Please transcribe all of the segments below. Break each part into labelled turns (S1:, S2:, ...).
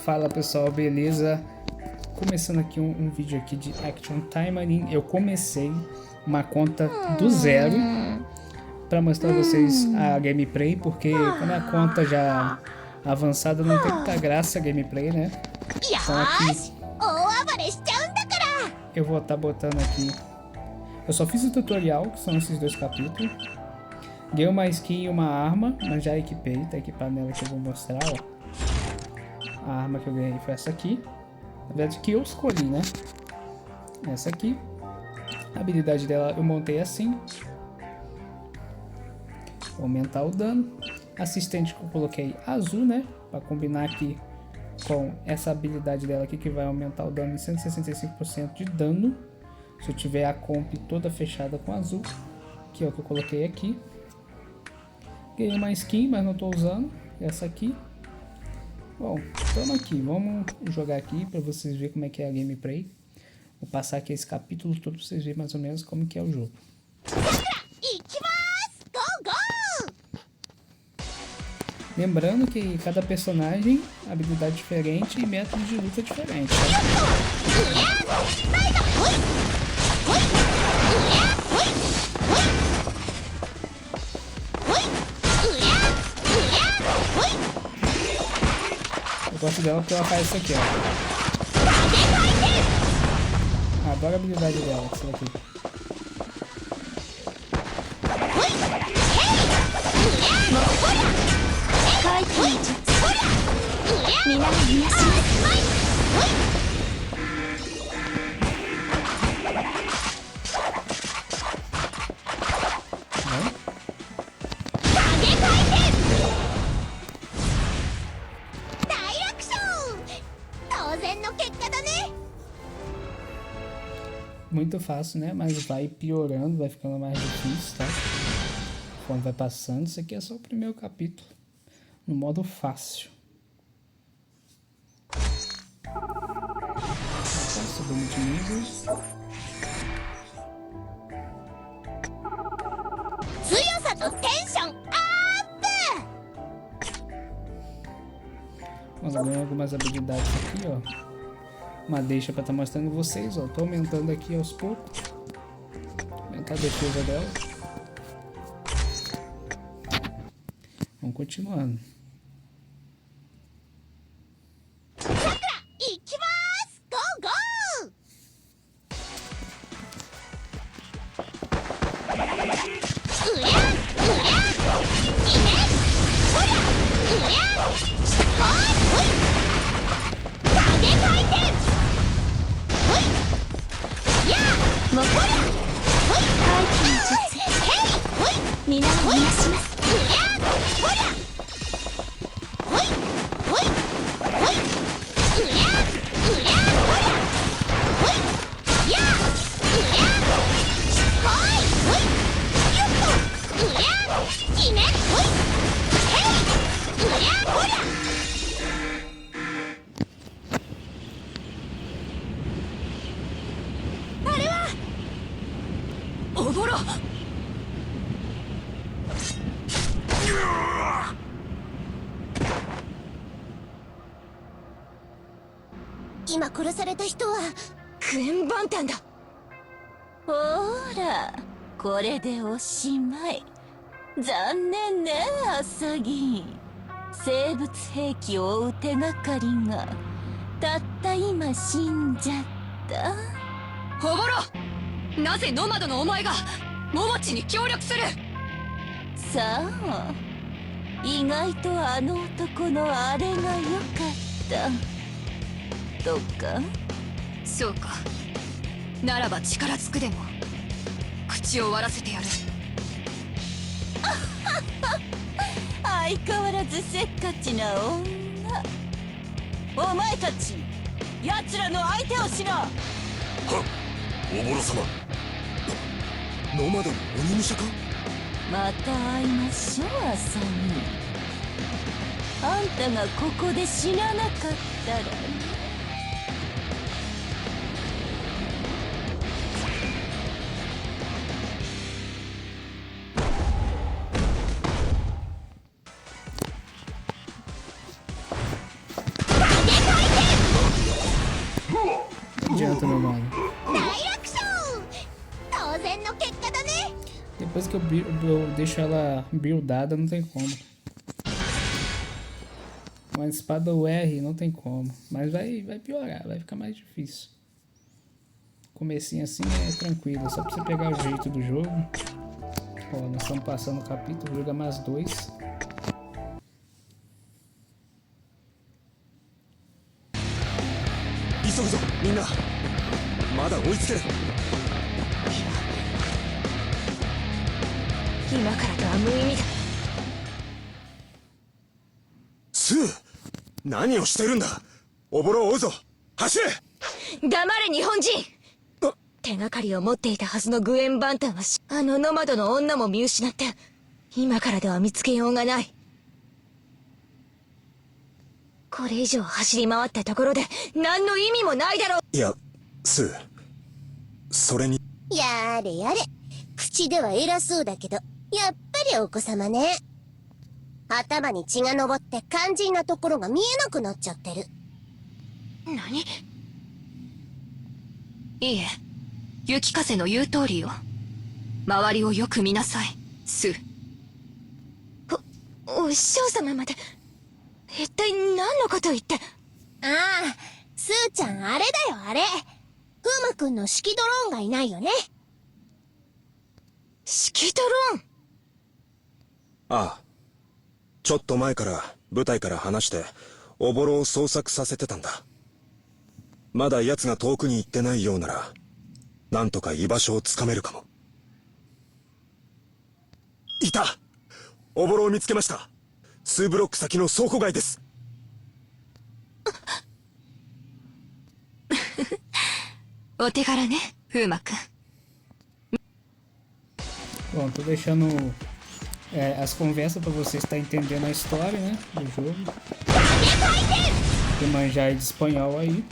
S1: Fala pessoal, beleza? Começando aqui um vídeo aqui de Action Time. Eu comecei uma conta do zero para mostrar a vocês a gameplay, porque como a conta já avançada não tem muita graça a gameplay, né? Então aqui eu vou estar botando aqui. Eu só fiz o tutorial, que são esses dois capítulos. Ganhei uma skin e uma arma, mas já equipei, tá equipada nela que eu vou mostrar, ó. A arma que eu ganhei foi essa aqui. Na verdade que eu escolhi, né? Essa aqui. A habilidade dela eu montei assim. Vou aumentar o dano. Assistente que eu coloquei azul, né? Pra combinar aqui com essa habilidade dela aqui, que vai aumentar o dano em 165% de dano. Se eu tiver a comp toda fechada com azul. Que é o que eu coloquei aqui. Ganhei uma skin, mas não estou usando. Essa aqui. Bom, estamos aqui. Vamos jogar aqui para vocês verem como é que é a gameplay. Vou passar aqui esse capítulo todo para vocês verem mais ou menos como que é o jogo. Lembrando que cada personagem, habilidade diferente e método de luta diferente. Eu gosto dela porque ela faz isso aqui, ó. Adoro a habilidade dela, essa daqui. Muito fácil, né? Mas vai piorando, vai ficando mais difícil, tá? Conforme vai passando. Isso aqui é só o primeiro capítulo. No modo fácil. Subimos de nível. Vamos ganhar algumas habilidades aqui, ó. Uma deixa para estar mostrando vocês, ó. Tô aumentando aqui aos poucos. Aumentar a defesa dela. Vamos continuando.
S2: 今殺された人はクエンバンタンだ。
S3: ほら、これでおしまい。残念ね、アサギ。生物兵器を追う手がかりがたった今死んじゃった。
S2: ほぼろ、なぜノマドのお前がモモチに協力する？
S3: さあ、意外とあの男のあれが良かった。とか。
S2: そうか。ならば力ずくでも口を割らせてやる。
S3: 相変わらずせっかちな女。お前たち、奴らの相手をしな。
S4: はっ、おぼろ様。ノマドの鬼武者か？
S3: また会いましょう、アサミ。あんたがここで死ななかったらね。
S2: でかい
S1: 100%, meu mano.
S3: 大楽勝当然の結果だね
S1: Depois que eu deixo ela buildada, não tem como. Uma espada UR não tem como. Mas vai piorar, vai ficar mais difícil. Comecinho assim é tranquilo, só pra você pegar o jeito do jogo. Ó, nós estamos passando o capítulo, joga mais 2.
S4: Sue! 何をしてるんだ。おぼろを追うぞ。走れ。
S2: 黙れ日本人。手がかりを持っていたはずのグエン・バンタンはあのノマドの女も見失って今からでは見つけようがない。これ以上走り回ったところで何の意味もないだろう。
S4: いや、スー、それに。
S3: やれやれ口では偉そうだけどやっぱりお子様ね頭に血が上って肝心なところが見えなくなっちゃってる
S2: 何？いいえ、雪風の言う通りよ。周りをよく見なさい、スー。お師匠様まで一体何のこと言って。
S3: ああスーちゃんあれだよあれ風磨くんの指揮ドローンがいないよね
S2: 指揮ドローン。
S4: ああ、ちょっと前から部隊から話しておぼろを捜索させてたんだ。まだ奴が遠くに行ってないようならなんとか居場所をつかめるかも。いた！おぼろを見つけました。数ブロック先の倉庫街です。
S2: お手柄ね、風磨くん。
S1: Bom, tô deixando as conversas pra você estar entendendo a história, né, do jogo. Tem manjar aí de espanhol aí.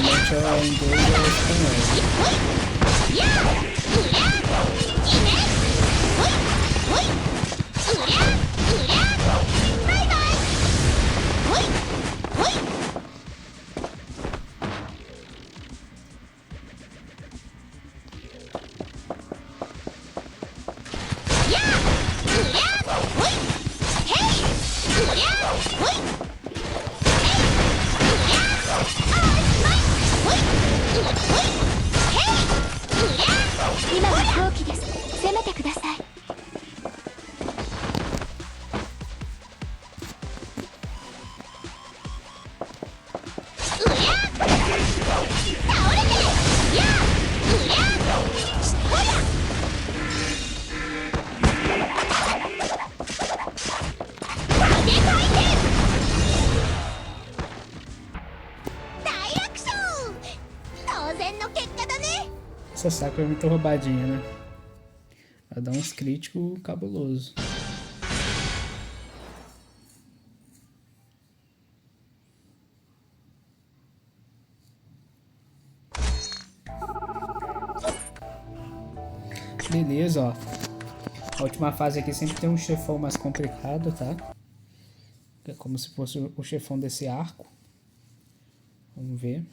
S1: Normalmente é inglês ou espanhol. Essa Sakura é muito roubadinha, né? Ela dá uns críticos cabuloso. Beleza, ó. A última fase aqui sempre tem um chefão mais complicado, tá? É como se fosse o chefão desse arco. Vamos ver.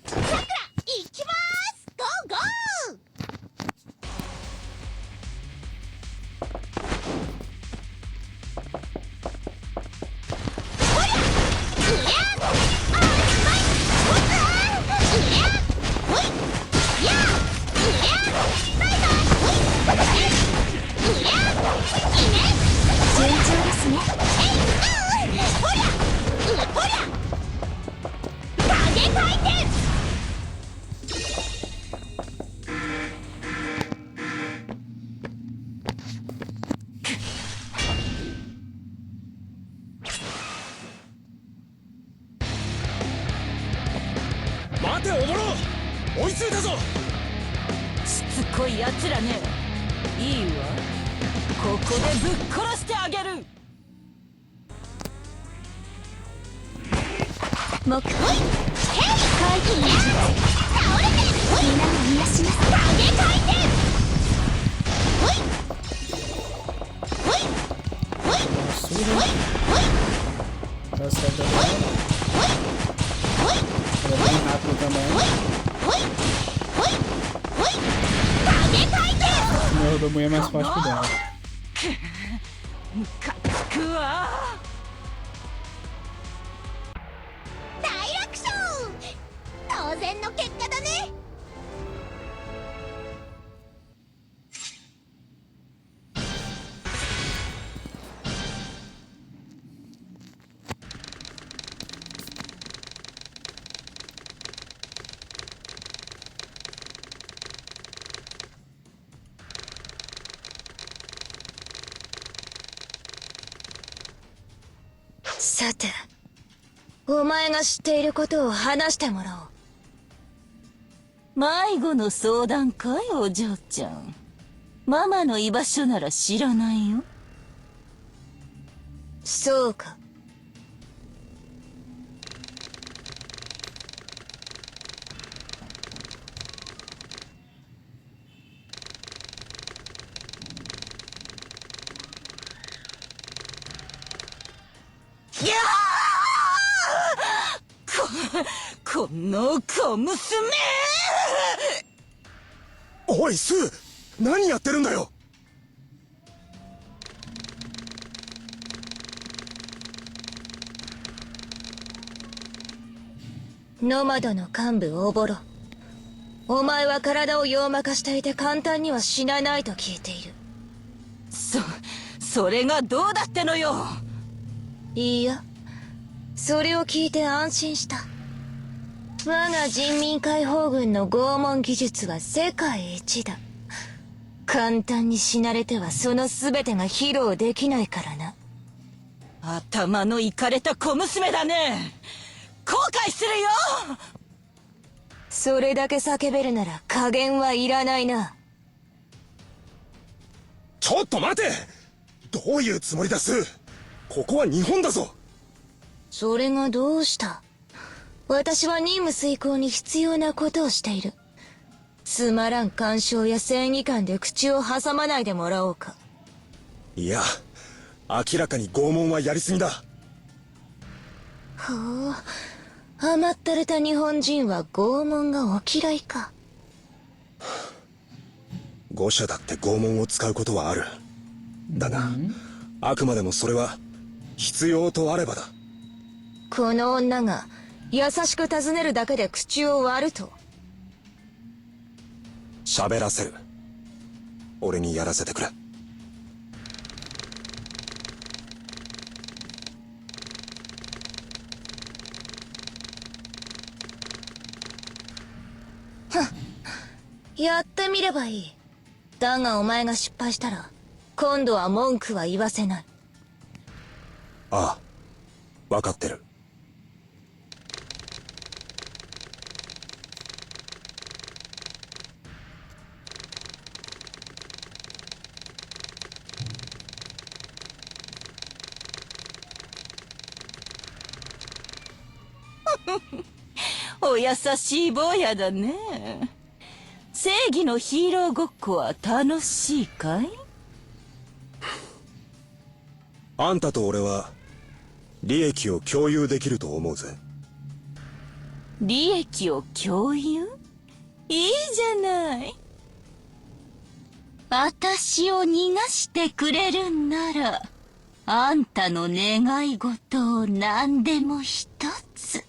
S1: Velocidade da bola. Ela é bem rápido também. O meu Rodomoinho é mais forte que o dela.
S3: ムカつくわ。
S2: 大楽勝。当然の結果だね。さて、お前が知っていることを話してもらおう。
S3: 迷子の相談かい、お嬢ちゃん。ママの居場所なら知らないよ。
S2: そうか。
S3: いやこの小娘。
S4: おいスー、何やってるんだよ。
S2: ノマドの幹部オボロ。お前は体を洋魔化していて簡単には死なないと聞いている。
S3: それがどうだってのよ。
S2: いいや、それを聞いて安心した。我が人民解放軍の拷問技術は世界一だ。簡単に死なれてはその全てが披露できないからな。
S3: 頭のいかれた小娘だね。後悔するよ。
S2: それだけ叫べるなら加減はいらないな。
S4: ちょっと待て。どういうつもりだスー。ここは日本だぞ。
S2: それがどうした？私は任務遂行に必要なことをしている。つまらん干渉や正義感で口を挟まないでもらおうか。
S4: いや、明らかに拷問はやりすぎだ。
S2: ほう、甘ったれた日本人は拷問がお嫌いか。
S4: 誤射だって拷問を使うことはある。だが、あくまでもそれは必要とあればだ。
S2: この女が優しく尋ねるだけで口を割ると。
S4: 喋らせる。俺にやらせてくれ。
S2: やってみればいい。だがお前が失敗したら今度は文句は言わせない。
S4: ああ、分かってる。
S3: お優しい坊やだね。正義のヒーローごっこは楽しいかい？
S4: あんたと俺は利益を共有できると思うぜ。
S3: 利益を共有？いいじゃない。私を逃がしてくれるんなら、あんたの願い事を何でも一つ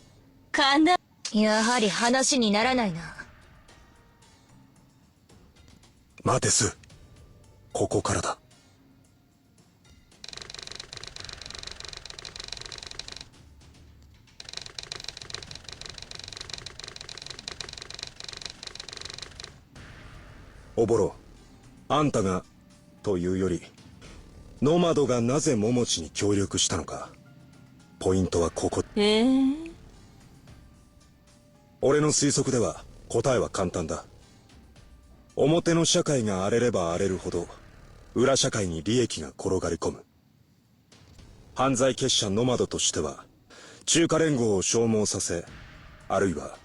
S3: 叶。
S2: やはり話にならないな。
S4: 待てス、ここからだ。おぼろ、あんたがというよりノマドがなぜモモチに協力したのか。ポイントはここ。俺の推測では答えは簡単だ。表の社会が荒れれば荒れるほど裏社会に利益が転がり込む。犯罪結社ノマドとしては中華連合を消耗させ、あるいは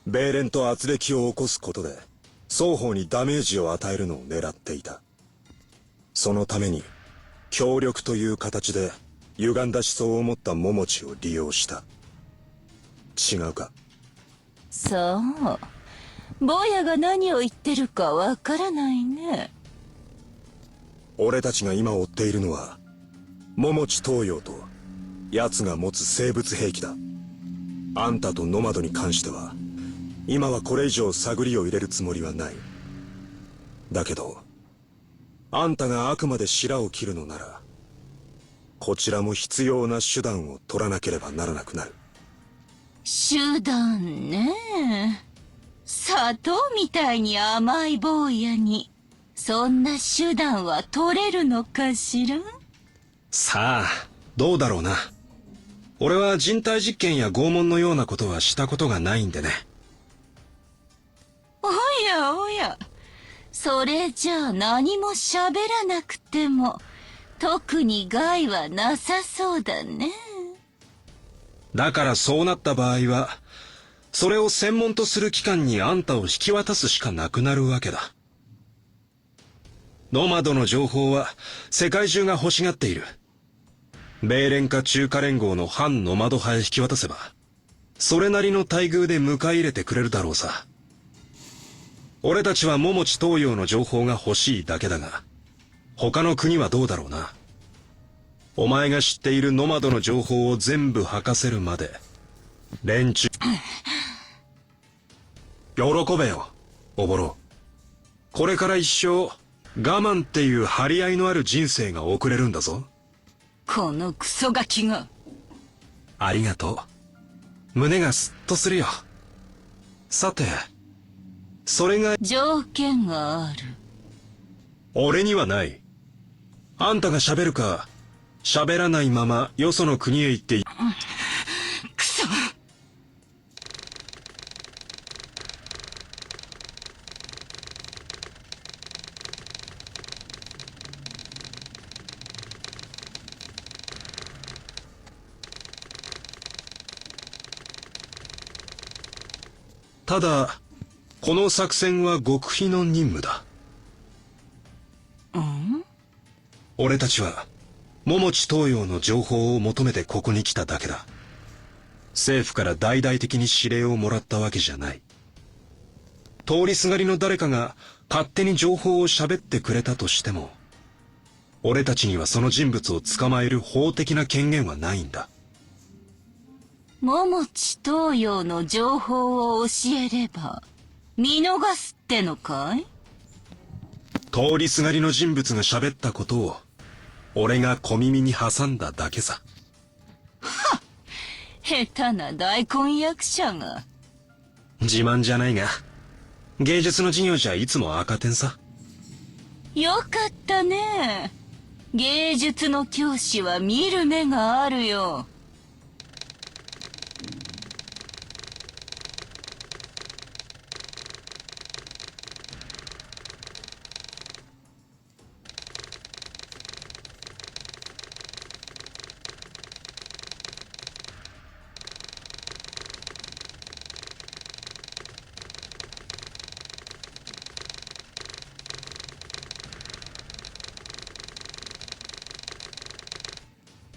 S4: 米連と圧力を起こすことで双方にダメージを与えるのを狙っていた。そのために協力という形で歪んだ思想を持った桃地を利用した。違うか？
S3: そう。坊やが何を言ってるかわからないね。
S4: 俺たちが今追っているのは桃地東洋と奴が持つ生物兵器だ。あんたとノマドに関しては今はこれ以上探りを入れるつもりはない。だけどあんたがあくまで白を切るのならこちらも必要な手段を取らなければならなくなる。
S3: 手段ね。砂糖みたいに甘い坊やにそんな手段は取れるのかしら？
S4: さあどうだろうな。俺は人体実験や拷問のようなことはしたことがないんでね。
S3: おやおや、それじゃあ何も喋らなくても特に害はなさそうだね。
S4: だからそうなった場合はそれを専門とする機関にあんたを引き渡すしかなくなるわけだ。ノマドの情報は世界中が欲しがっている。米連か中華連合の反ノマド派へ引き渡せばそれなりの待遇で迎え入れてくれるだろうさ。俺たちは桃地東洋の情報が欲しいだけだが他の国はどうだろうな。お前が知っているノマドの情報を全部吐かせるまで連中喜べよおぼろ。これから一生我慢っていう張り合いのある人生が送れるんだぞ。
S3: このクソガキが。
S4: ありがとう。胸がスッとするよ。さてそれが
S3: 条件がある。
S4: 俺にはない。あんたが喋るか喋らないままよその国へ行って
S3: クソ。
S4: ただこの作戦は極秘の任務だ。俺たちは桃地東洋の情報を求めてここに来ただけだ。政府から大々的に指令をもらったわけじゃない。通りすがりの誰かが勝手に情報を喋ってくれたとしても俺たちにはその人物を捕まえる法的な権限はないんだ。
S3: 桃地東洋の情報を教えれば見逃すってのかい？
S4: 通りすがりの人物が喋ったことを俺が小耳に挟んだだけさ。
S3: はっ、下手な大根役者が。
S4: 自慢じゃないが芸術の授業じゃいつも赤点さ。
S3: よかったね。芸術の教師は見る目があるよ。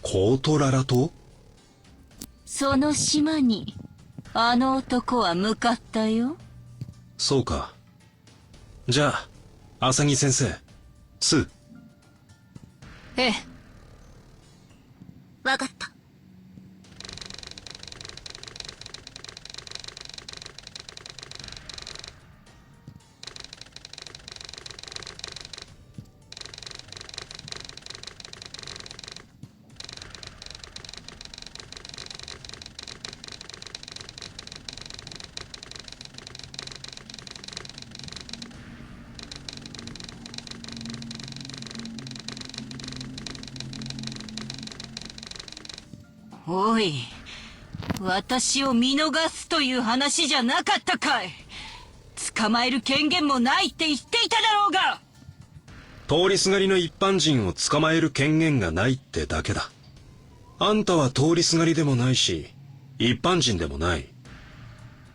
S4: コートララ島？
S3: その島にあの男は向かったよ。
S4: そうか。じゃあ浅木先生、スー。
S3: ええ。
S2: わかった。
S3: おい、私を見逃すという話じゃなかったかい。捕まえる権限もないって言っていただろうが。
S4: 通りすがりの一般人を捕まえる権限がないってだけだ。あんたは通りすがりでもないし一般人でもない。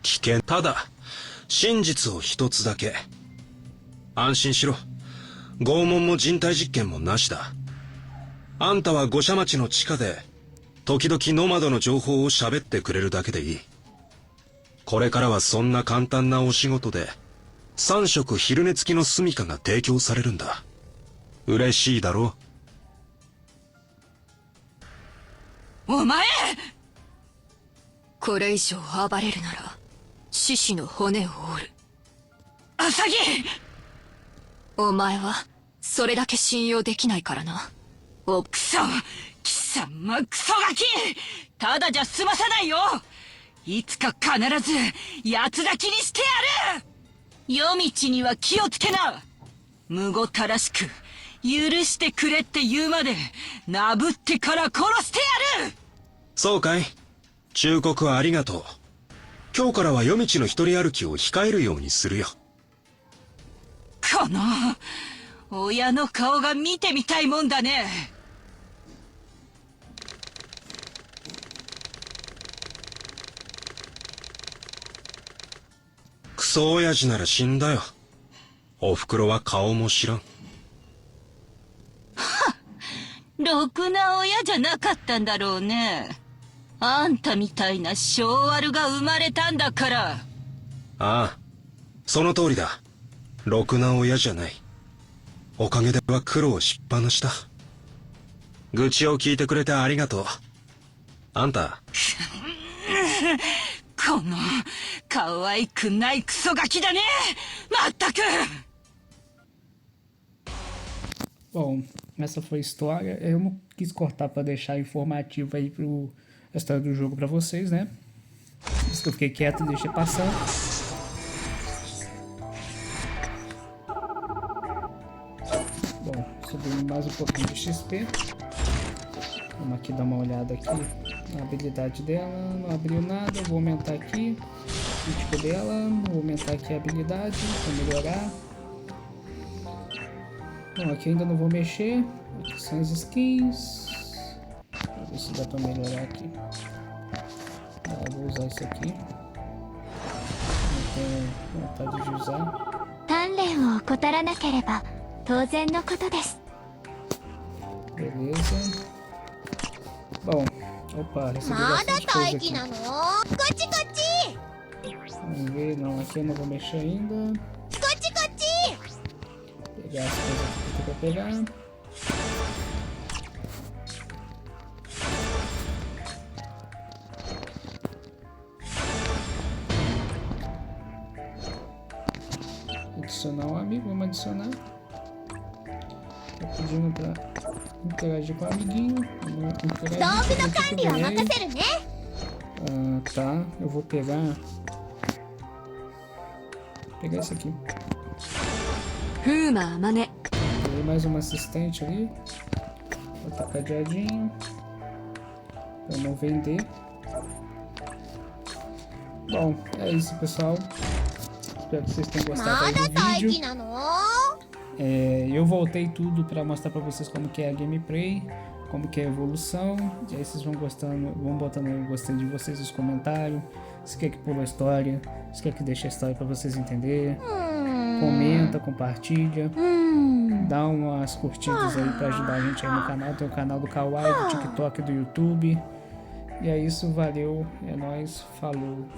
S4: 危険。ただ真実を一つだけ。安心しろ。拷問も人体実験もなしだ。あんたは五社町の地下で時々ノマドの情報を喋ってくれるだけでいい。これからはそんな簡単なお仕事で3食昼寝付きの住処が提供されるんだ。嬉しいだろう。
S3: お前！
S5: これ以上暴れるなら獅子の骨を折る。
S3: アサギ！
S5: お前はそれだけ信用できないからな。
S3: クソ！貴様クソガキ！ただじゃ済まさないよ！いつか必ず八つ咲きにしてやる！夜道には気をつけな！むごたらしく許してくれって言うまでなぶってから殺してやる！
S4: そうかい。忠告はありがとう。今日からは夜道の一人歩きを控えるようにするよ。
S3: この親の顔が見てみたいもんだね。
S4: クソ親父なら死んだよ。おふくろは顔も知らん。
S3: ろくな親じゃなかったんだろうね。あんたみたいな性悪が生まれたんだから。
S4: ああ、その通りだ。ろくな親じゃない。おかげでは苦労しっぱなしだ。愚痴を聞いてくれてありがとう。あんた
S3: この可愛くないクソガキだね。まったく。
S1: Bom, essa foi a história. Eu não quis cortar para deixar informativo aí a história do jogo para vocês, né? Por isso que eu fiquei quieto e deixei passar. Bom, subindo mais um pouquinho de XP. Vamos aqui dar uma olhada aqui na habilidade dela. Não abriu nada. Vou aumentar aqui o crítico dela. Vou aumentar aqui a habilidade para melhorar. Bom, aqui ainda não vou mexer. Aqui são as skins. Vou ver se dá pra melhorar aqui. Vou usar isso aqui. Não tenho vontade de usar.
S2: 鍛錬を怠らなければ当然のことです。
S1: Beleza. Bom, opa, recebi bastante coisa aqui. Vamos ver, não, aqui eu não vou mexer ainda. Pegar as coisas aqui pra pegar. Adicionar um amigo, vamos adicionar. Tá pedindo pra interagir com o amiguinho. Vamos interagir. Tá, eu vou pegar esse aqui. Peguei mais uma assistente ali. Botar cadeadinho pra não vender. Bom, é isso, pessoal. Espero que vocês tenham gostado aí do vídeo. Eu voltei tudo para mostrar para vocês como que é a gameplay, como que é a evolução. E aí vocês vão gostando, vão botando aí o gostei de vocês nos comentários. Se quer que pula a história, se quer que deixe a história para vocês entenderem. Comenta, compartilha, dá umas curtidas aí para ajudar a gente aí no canal. Tem o canal do Kawaii, do TikTok, do YouTube. E é isso, valeu, é nóis, falou,